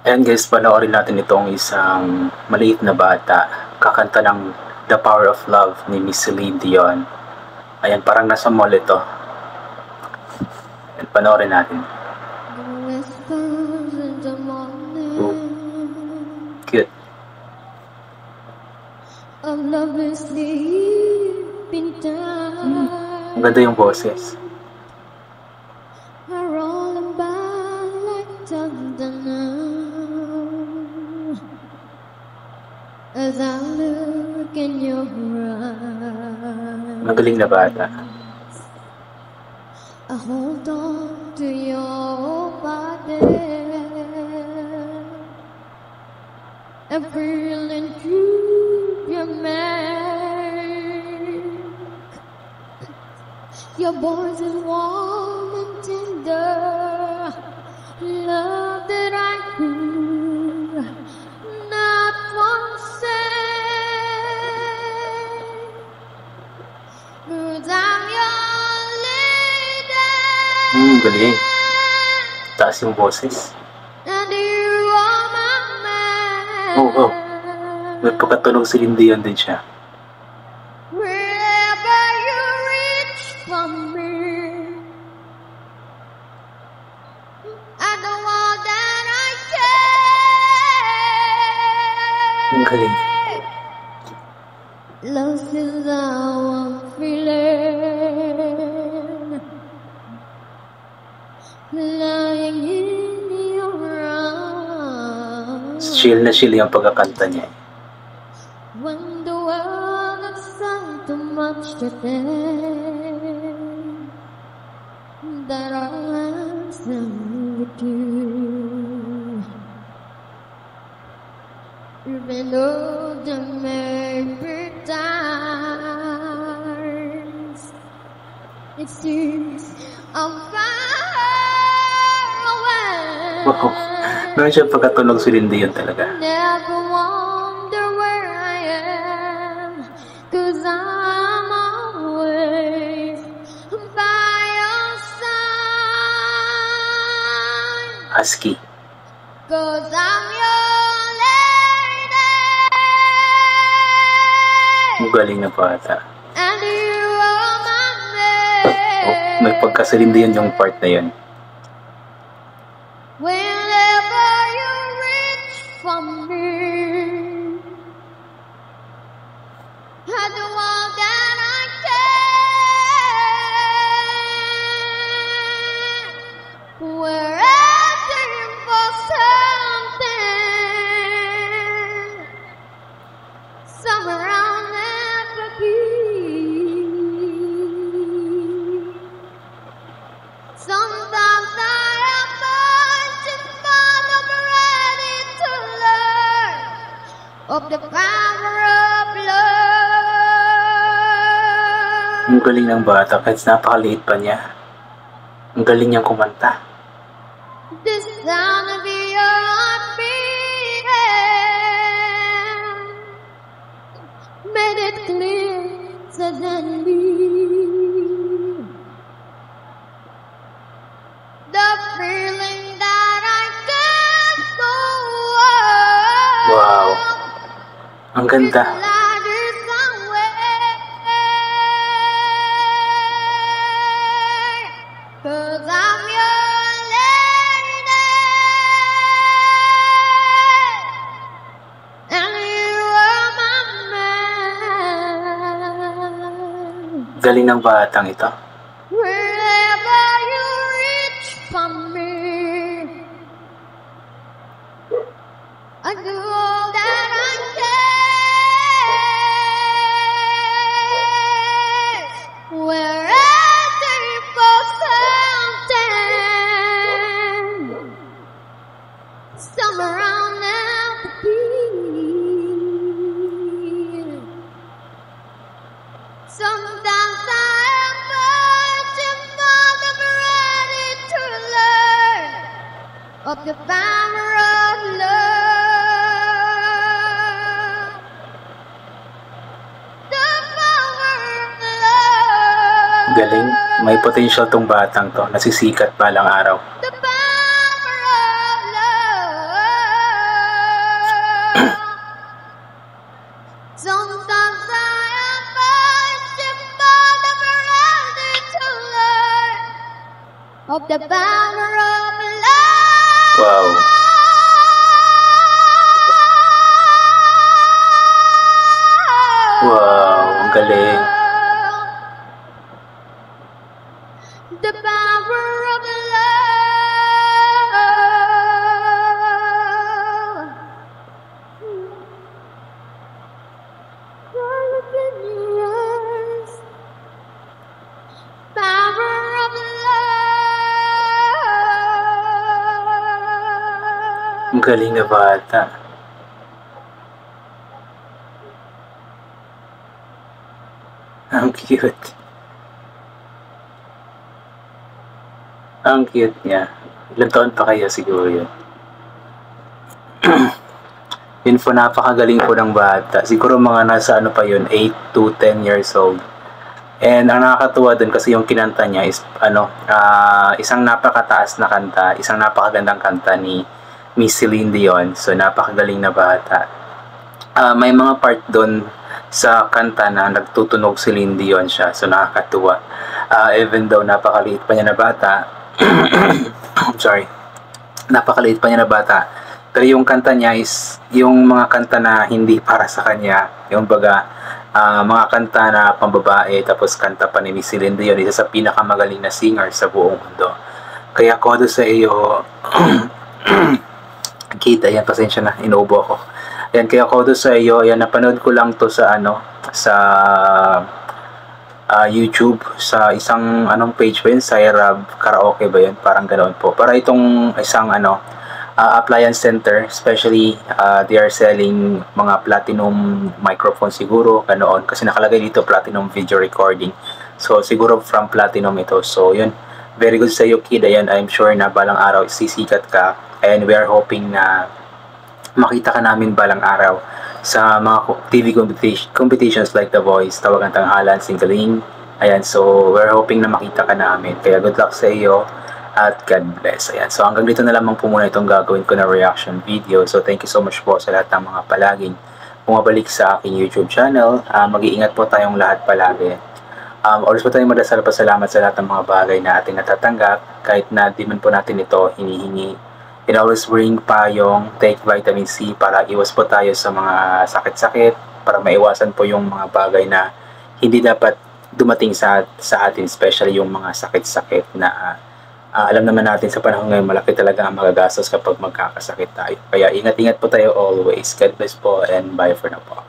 Ayan guys, panoorin natin itong isang maliit na bata kakanta ng The Power of Love ni Miss Celine Dion. Ayan, parang nasa mall ito. Ayan, panoorin natin. Cute. Ang ganda yung boses. As I look in your eyes, Magaling na bata. I hold on to your body, and feeling through your make. Your voice is warm and tender, love that I hear, not one say. 'Cause I'm your lady, Galing. Taas yung boses. and you are my man. Oo. May pagkatunog si Celine Dion din siya. Wherever you reach for me, I know all that I can. Ang galing. Love is how I'm feeling, lying in your arms. Chill na chill yung pagkakanta niya. When the world has done too much to think, that all I'm with you. Even though there may be times it seems I'm far away. Wow. Meron siya pagkatunog si Celine Dion talaga. Never wonder where I am, 'cause I'm always by your side. Husky. 'Cause I'm your lady. Ang galing na bata. And you are my Oh, may man. pagka-Celine Dion yung part na yun. Whenever you reach for me, I do all that I can. We're asking for something, somewhere around that beat. Sometimes I am much ready to learn of the power of love. Ang galing ng bata kahit napakaliit pa niya. Ang galing niyang kumanta. The sound of your heart beating made it clear suddenly. The feeling that I can't go on. Wow. Ang ganda. Light is somewhere. 'Cause I'm your lady, and you are my man. Galing ng batang ito. Wherever you reach for me, I do all that I can. We're asking for something, somewhere around that beat. Sometimes I am much ready to learn of the power of love. The power of love. Galing. May potential tong batang to. Nasisikat pa lang araw. The power of love. Wow. Wow, ang galing. The power of love. Love in your eyes. Power of love. Ang galing na bata. Ang cute. Ang cute niya. Ilang taon pa kaya siguro yun? Yun po, napakagaling po ng bata. Siguro mga nasa ano pa yun, 8 to 10 years old. And ang nakakatuwa dun kasi yung kinanta niya is isang napakataas na kanta, isang napakagandang kanta ni Miss Celine Dion. So napakagaling na bata. May mga part dun sa kanta na nagtutunog si Celine Dion siya. So nakakatuwa. Even though napakaliit pa niya na bata, sorry, napakaliit pa niya na bata, pero yung kanta niya is yung mga kanta na hindi para sa kanya, yung baga mga kanta na pambabae, tapos kanta pa ni Miss Celine Dion, isa sa pinakamagaling na singer sa buong mundo. Kaya kodo sa iyo kita yan, pasensya na, inuubo ako. Yan, kaya kodo sa iyo, yan, napanood ko lang to sa sa YouTube, sa isang page ba yun, Sairab Karaoke ba yun, parang ganoon po. Para itong isang appliance center, especially they are selling mga platinum microphone siguro, ganoon, kasi nakalagay dito platinum video recording. So siguro from platinum ito. So yun, very good sa iyo kid. Ayan, I'm sure na balang araw sisikat ka, and we are hoping na makita ka namin balang araw sa mga TV competitions like The Voice, Tawagang Tanghalan, Singaling. Ayan, so we're hoping na makita ka namin. Kaya good luck sa iyo at God bless. Ayan, so hanggang dito na lamang po muna itong gagawin ko na reaction video. So thank you so much po sa lahat ng mga palaging bumabalik sa aking YouTube channel. Mag-iingat po tayong lahat palagi. Always po tayong madasal pa, salamat sa lahat ng mga bagay na ating natatanggap, kahit na di man po natin ito hinihingi. And always bring payong, take vitamin C para iwas po tayo sa mga sakit-sakit, para maiwasan po yung mga bagay na hindi dapat dumating sa atin, especially yung mga sakit-sakit na alam naman natin sa panahon ngayon, malaki talaga ang magagastos kapag magkakasakit tayo. Kaya ingat-ingat po tayo always. God bless po, and bye for now po.